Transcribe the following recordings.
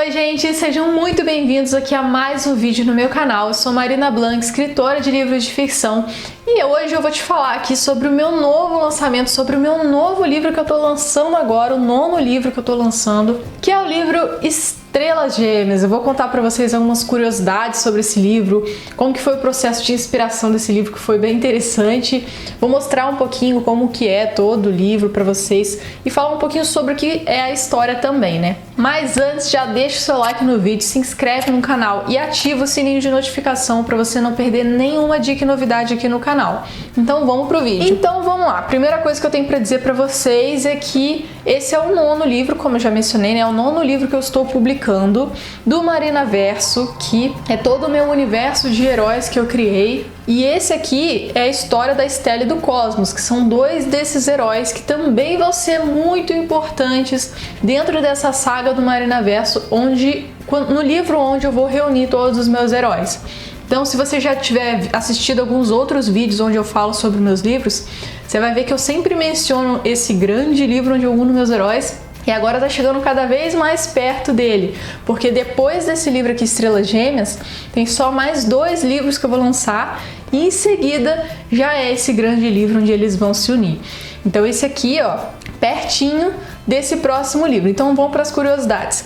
Oi gente, sejam muito bem-vindos aqui a mais um vídeo no meu canal. Eu sou Marina Blanc, escritora de livros de ficção, e hoje eu vou te falar aqui sobre o meu novo lançamento, sobre o meu novo livro que eu tô lançando agora, o nono livro que eu tô lançando, que é o livro Estrelas Gêmeas. Eu vou contar pra vocês algumas curiosidades sobre esse livro, como que foi o processo de inspiração desse livro, que foi bem interessante. Vou mostrar um pouquinho como que é todo o livro pra vocês e falar um pouquinho sobre o que é a história também, né? Mas antes, já deixa o seu like no vídeo, se inscreve no canal e ativa o sininho de notificação para você não perder nenhuma dica e novidade aqui no canal. Então vamos pro vídeo. Então vamos lá. A primeira coisa que eu tenho para dizer para vocês é que esse é o nono livro, como eu já mencionei, né? É o nono livro que eu estou publicando do Marinaverso, que é todo o meu universo de heróis que eu criei. E esse aqui é a história da Estela e do Cosmos, que são dois desses heróis que também vão ser muito importantes dentro dessa saga do Marinaverso, no livro onde eu vou reunir todos os meus heróis. Então, se você já tiver assistido alguns outros vídeos onde eu falo sobre meus livros, você vai ver que eu sempre menciono esse grande livro onde eu uno meus heróis. E agora tá chegando cada vez mais perto dele, porque depois desse livro aqui, Estrelas Gêmeas, tem só mais 2 livros que eu vou lançar e em seguida já é esse grande livro onde eles vão se unir. Então esse aqui, ó, pertinho desse próximo livro. Então vamos para as curiosidades.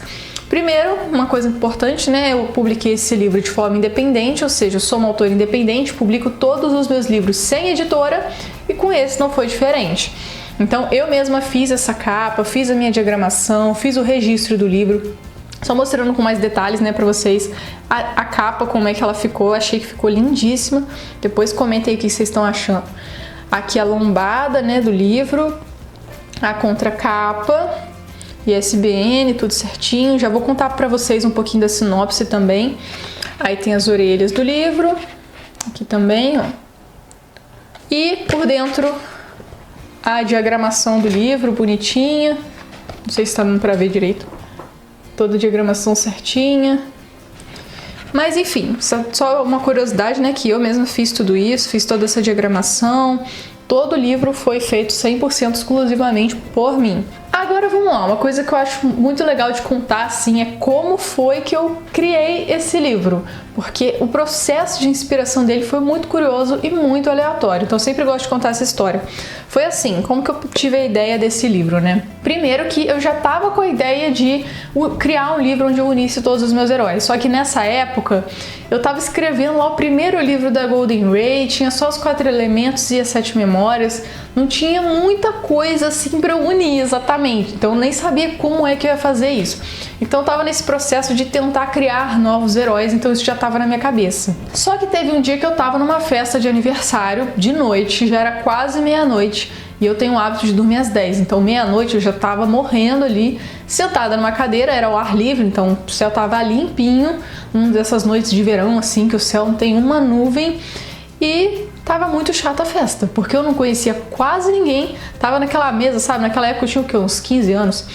Primeiro, uma coisa importante, né? Eu publiquei esse livro de forma independente, ou seja, eu sou uma autora independente, publico todos os meus livros sem editora e com esse não foi diferente. Então eu mesma fiz essa capa, fiz a minha diagramação, fiz o registro do livro, só mostrando com mais detalhes, né, pra vocês a capa, como é que ela ficou. Achei que ficou lindíssima. Depois comentem aí o que vocês estão achando. Aqui a lombada, né, do livro, a contracapa, ISBN, tudo certinho. Já vou contar pra vocês um pouquinho da sinopse também. Aí tem as orelhas do livro, aqui também, ó. E por dentro a diagramação do livro, bonitinha. Não sei se tá dando pra ver direito. Toda a diagramação certinha. Mas enfim, só uma curiosidade, né? Que eu mesma fiz tudo isso, fiz toda essa diagramação. Todo o livro foi feito 100% exclusivamente por mim. Agora vamos lá, uma coisa que eu acho muito legal de contar, assim, é como foi que eu criei esse livro. Porque o processo de inspiração dele foi muito curioso e muito aleatório. Então eu sempre gosto de contar essa história. Foi assim, como que eu tive a ideia desse livro, né? Primeiro que eu já tava com a ideia de criar um livro onde eu unisse todos os meus heróis. Só que nessa época, eu tava escrevendo lá o primeiro livro da Golden Ray, tinha só os 4 elementos e as 7 memórias. Não tinha muita coisa assim pra eu unir exatamente. Então eu nem sabia como é que eu ia fazer isso. Então eu tava nesse processo de tentar criar novos heróis, então isso já tava na minha cabeça. Só que teve um dia que eu tava numa festa de aniversário, de noite, já era quase meia-noite, e eu tenho o hábito de dormir às 10, então meia-noite eu já tava morrendo ali, sentada numa cadeira, era ao ar livre, então o céu tava limpinho, numa dessas noites de verão assim, que o céu não tem uma nuvem, e tava muito chata a festa, porque eu não conhecia quase ninguém, tava naquela mesa, sabe, naquela época eu tinha o quê? Uns 15 anos,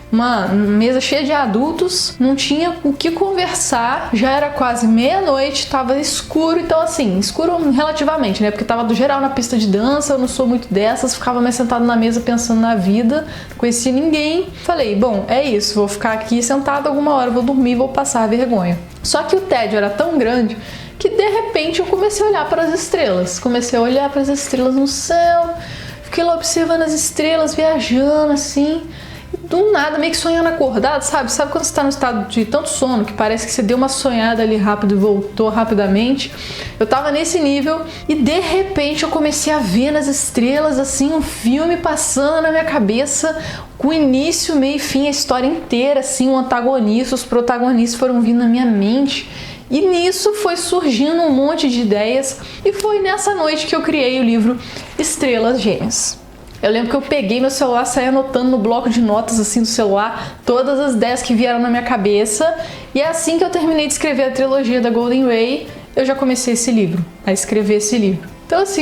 uma mesa cheia de adultos, não tinha o que conversar, já era quase meia-noite, tava escuro, então assim, escuro relativamente, né, porque tava do geral na pista de dança, eu não sou muito dessas, ficava mais sentado na mesa pensando na vida, não conhecia ninguém, falei, bom, é isso, vou ficar aqui sentado alguma hora, vou dormir, vou passar vergonha. Só que o tédio era tão grande que de repente eu comecei a olhar para as estrelas, no céu, fiquei lá observando as estrelas, viajando assim, do nada, meio que sonhando acordado, sabe? Sabe quando você tá no estado de tanto sono que parece que você deu uma sonhada ali rápido e voltou rapidamente? Eu tava nesse nível e de repente eu comecei a ver nas estrelas assim um filme passando na minha cabeça, com início, meio e fim, a história inteira, assim, um antagonista, os protagonistas foram vindo na minha mente. E nisso foi surgindo um monte de ideias e foi nessa noite que eu criei o livro Estrelas Gêmeas. Eu lembro que eu peguei meu celular, saí anotando no bloco de notas assim do celular todas as ideias que vieram na minha cabeça, e assim que eu terminei de escrever a trilogia da Golden Ray, eu já comecei a escrever esse livro. Então assim,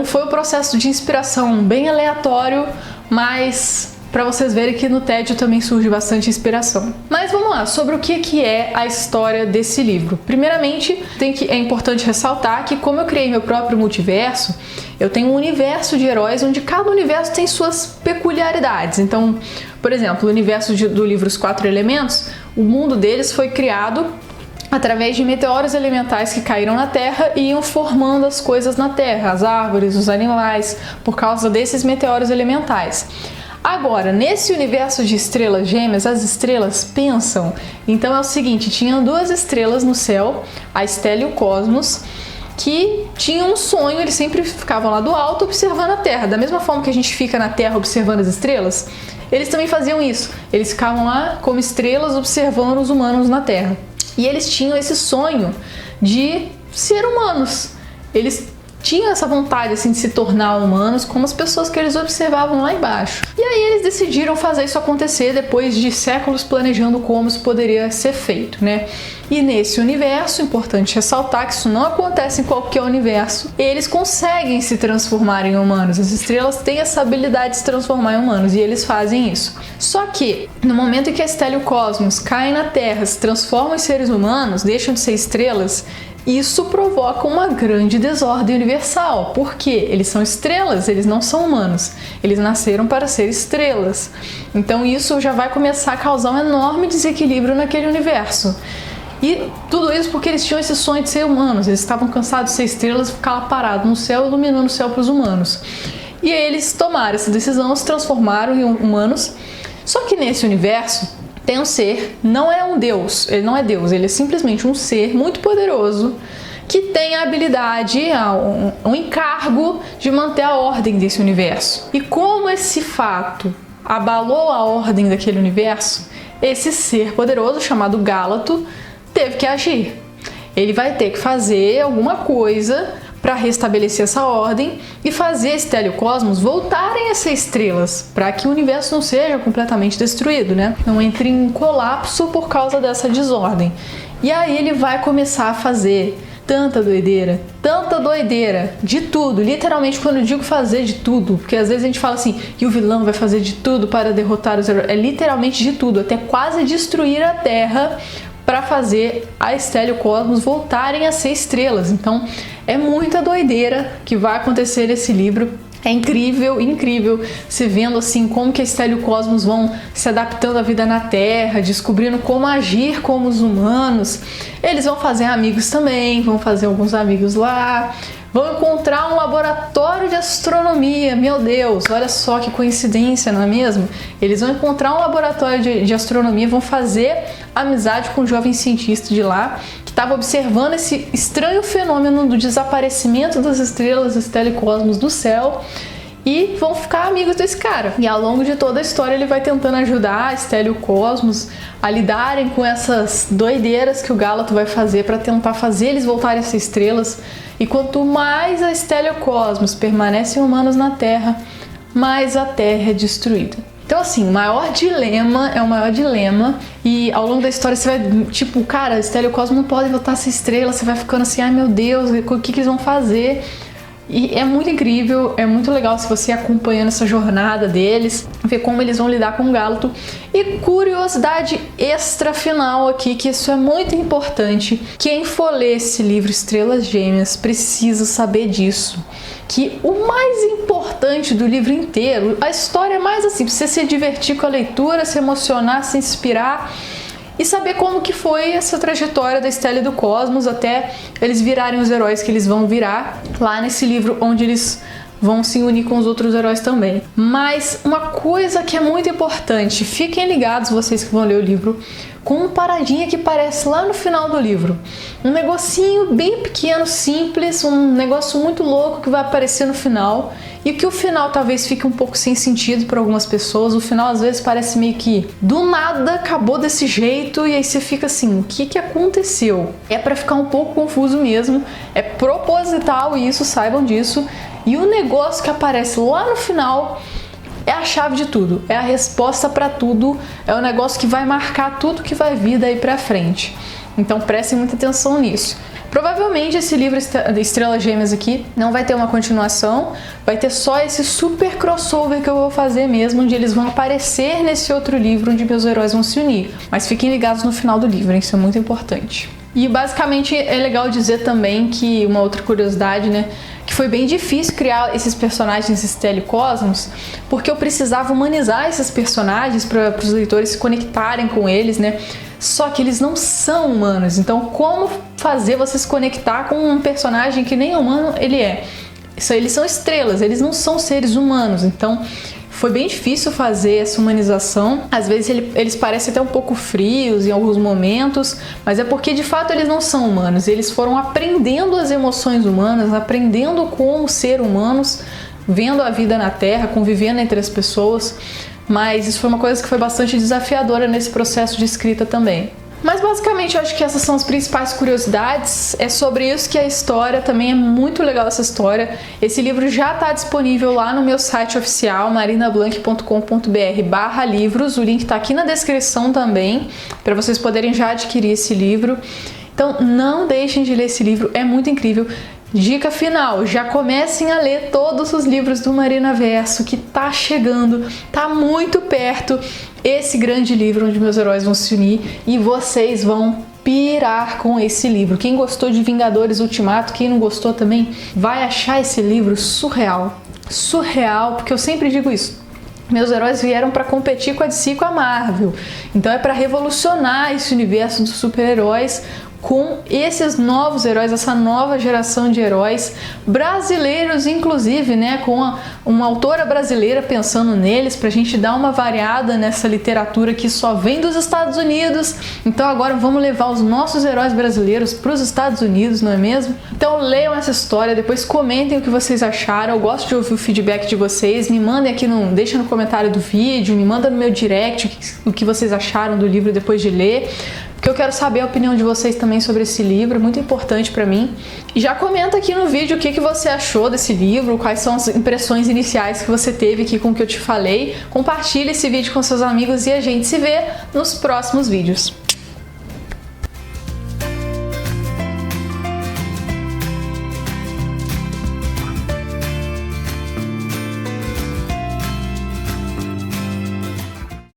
foi um processo de inspiração bem aleatório, mas para vocês verem que no tédio também surge bastante inspiração. Mas vamos lá, sobre o que é a história desse livro. Primeiramente, é importante ressaltar que como eu criei meu próprio multiverso, eu tenho um universo de heróis onde cada universo tem suas peculiaridades. Então, por exemplo, o universo do livro Os 4 Elementos, O mundo deles foi criado através de meteoros elementais que caíram na Terra e iam formando as coisas na Terra, as árvores, os animais, por causa desses meteoros elementais. Agora, nesse universo de estrelas gêmeas, as estrelas pensam. Então é o seguinte, tinham duas estrelas no céu, a Stella e o Cosmos, que tinham um sonho, eles sempre ficavam lá do alto observando a Terra. Da mesma forma que a gente fica na Terra observando as estrelas, eles também faziam isso. Eles ficavam lá como estrelas observando os humanos na Terra. E eles tinham esse sonho de ser humanos. Eles tinham essa vontade assim, de se tornar humanos como as pessoas que eles observavam lá embaixo. E aí eles decidiram fazer isso acontecer depois de séculos planejando como isso poderia ser feito, né? E nesse universo, importante ressaltar que isso não acontece em qualquer universo, eles conseguem se transformar em humanos. As estrelas têm essa habilidade de se transformar em humanos e eles fazem isso. Só que, no momento em que a Stella e o Cosmos caem na Terra, se transformam em seres humanos, deixam de ser estrelas, isso provoca uma grande desordem universal, porque eles são estrelas, eles não são humanos, eles nasceram para ser estrelas. Então isso já vai começar a causar um enorme desequilíbrio naquele universo. E tudo isso porque eles tinham esse sonho de ser humanos, eles estavam cansados de ser estrelas e ficar lá parados no céu, iluminando o céu para os humanos. E aí eles tomaram essa decisão, se transformaram em humanos, só que nesse universo tem um ser, não é um deus, ele não é Deus, ele é simplesmente um ser muito poderoso que tem a habilidade, um encargo de manter a ordem desse universo. E como esse fato abalou a ordem daquele universo, esse ser poderoso chamado Gálato teve que agir. Ele vai ter que fazer alguma coisa para restabelecer essa ordem e fazer Stella e o Cosmos voltarem a ser estrelas, para que o universo não seja completamente destruído, né? Não entre em colapso por causa dessa desordem. E aí ele vai começar a fazer tanta doideira, de tudo. Literalmente, quando eu digo fazer de tudo, porque às vezes a gente fala assim, e o vilão vai fazer de tudo para derrotar os heróis. É literalmente de tudo, até quase destruir a Terra para fazer a Stella e o Cosmos voltarem a ser estrelas. Então é muita doideira que vai acontecer nesse livro. É incrível, incrível se vendo assim como que a Stella e o Cosmos vão se adaptando à vida na Terra, descobrindo como agir como os humanos. Eles vão fazer amigos também, vão fazer alguns amigos lá, vão encontrar um laboratório de astronomia. Meu Deus, olha só que coincidência, não é mesmo? Eles vão encontrar um laboratório de astronomia, vão fazer amizade com um jovem cientista de lá que estava observando esse estranho fenômeno do desaparecimento das estrelas, Stella e Cosmos do céu, e vão ficar amigos desse cara. E ao longo de toda a história ele vai tentando ajudar a Stella e o Cosmos a lidarem com essas doideiras que o Gálato vai fazer para tentar fazer eles voltarem a ser estrelas. E quanto mais a Stella e o Cosmos permanecem humanos na Terra, mais a Terra é destruída. Então assim, o maior dilema é o maior dilema, e ao longo da história você vai, tipo, cara, a Stella e o Cosmos não podem voltar a ser estrela, você vai ficando assim, ai meu Deus, o que eles vão fazer? E é muito incrível, é muito legal se você acompanhando essa jornada deles, ver como eles vão lidar com o Gálato. E curiosidade extra final aqui, que isso é muito importante. Quem for ler esse livro Estrelas Gêmeas precisa saber disso. Que o mais importante do livro inteiro, a história é mais assim, pra você se divertir com a leitura, se emocionar, se inspirar e saber como que foi essa trajetória da Stella e do Cosmos até eles virarem os heróis que eles vão virar lá nesse livro, onde eles vão se unir com os outros heróis também. Mas uma coisa que é muito importante, fiquem ligados vocês que vão ler o livro, com uma paradinha que aparece lá no final do livro. Um negocinho bem pequeno, simples, um negócio muito louco que vai aparecer no final, e que o final talvez fique um pouco sem sentido para algumas pessoas. O final às vezes parece meio que do nada acabou desse jeito, e aí você fica assim, o que aconteceu? É para ficar um pouco confuso mesmo, é proposital isso, saibam disso. E o negócio que aparece lá no final é a chave de tudo, é a resposta para tudo, é o negócio que vai marcar tudo que vai vir daí pra frente. Então prestem muita atenção nisso. Provavelmente esse livro de Estrelas Gêmeas aqui não vai ter uma continuação, vai ter só esse super crossover que eu vou fazer mesmo, onde eles vão aparecer nesse outro livro onde meus heróis vão se unir. Mas fiquem ligados no final do livro, hein? Isso é muito importante. E basicamente é legal dizer também que, uma outra curiosidade, né, que foi bem difícil criar esses personagens Stella e Cosmos, porque eu precisava humanizar esses personagens para os leitores se conectarem com eles, né? só que eles não são humanos. Então, como fazer você se conectar com um personagem que nem humano ele é? Eles são estrelas, eles não são seres humanos. Então, foi bem difícil fazer essa humanização. Às vezes eles parecem até um pouco frios em alguns momentos, mas é porque de fato eles não são humanos. Eles foram aprendendo as emoções humanas, aprendendo como ser humanos, vendo a vida na Terra, convivendo entre as pessoas. Mas isso foi uma coisa que foi bastante desafiadora nesse processo de escrita também. Mas basicamente eu acho que essas são as principais curiosidades, é sobre isso que a história, também é muito legal essa história. Esse livro já está disponível lá no meu site oficial, marinablanc.com.br/livros, o link está aqui na descrição também, para vocês poderem já adquirir esse livro. Então não deixem de ler esse livro, é muito incrível. Dica final, já comecem a ler todos os livros do Marinaverso, que tá chegando, tá muito perto, esse grande livro onde meus heróis vão se unir e vocês vão pirar com esse livro. Quem gostou de Vingadores Ultimato, quem não gostou também, vai achar esse livro surreal. Surreal, porque eu sempre digo isso. Meus heróis vieram para competir com a DC e com a Marvel. Então é para revolucionar esse universo dos super-heróis com esses novos heróis, essa nova geração de heróis brasileiros, inclusive, né, com uma autora brasileira pensando neles, pra gente dar uma variada nessa literatura que só vem dos Estados Unidos. Então agora vamos levar os nossos heróis brasileiros para os Estados Unidos, não é mesmo? Então leiam essa história, depois comentem o que vocês acharam. Eu gosto de ouvir o feedback de vocês, me mandem aqui, deixa no comentário do vídeo, me manda no meu direct o que vocês acharam do livro depois de ler, porque eu quero saber a opinião de vocês também sobre esse livro, é muito importante pra mim. E já comenta aqui no vídeo o que você achou desse livro, quais são as impressões iniciais que você teve aqui com o que eu te falei. Compartilhe esse vídeo com seus amigos e a gente se vê nos próximos vídeos.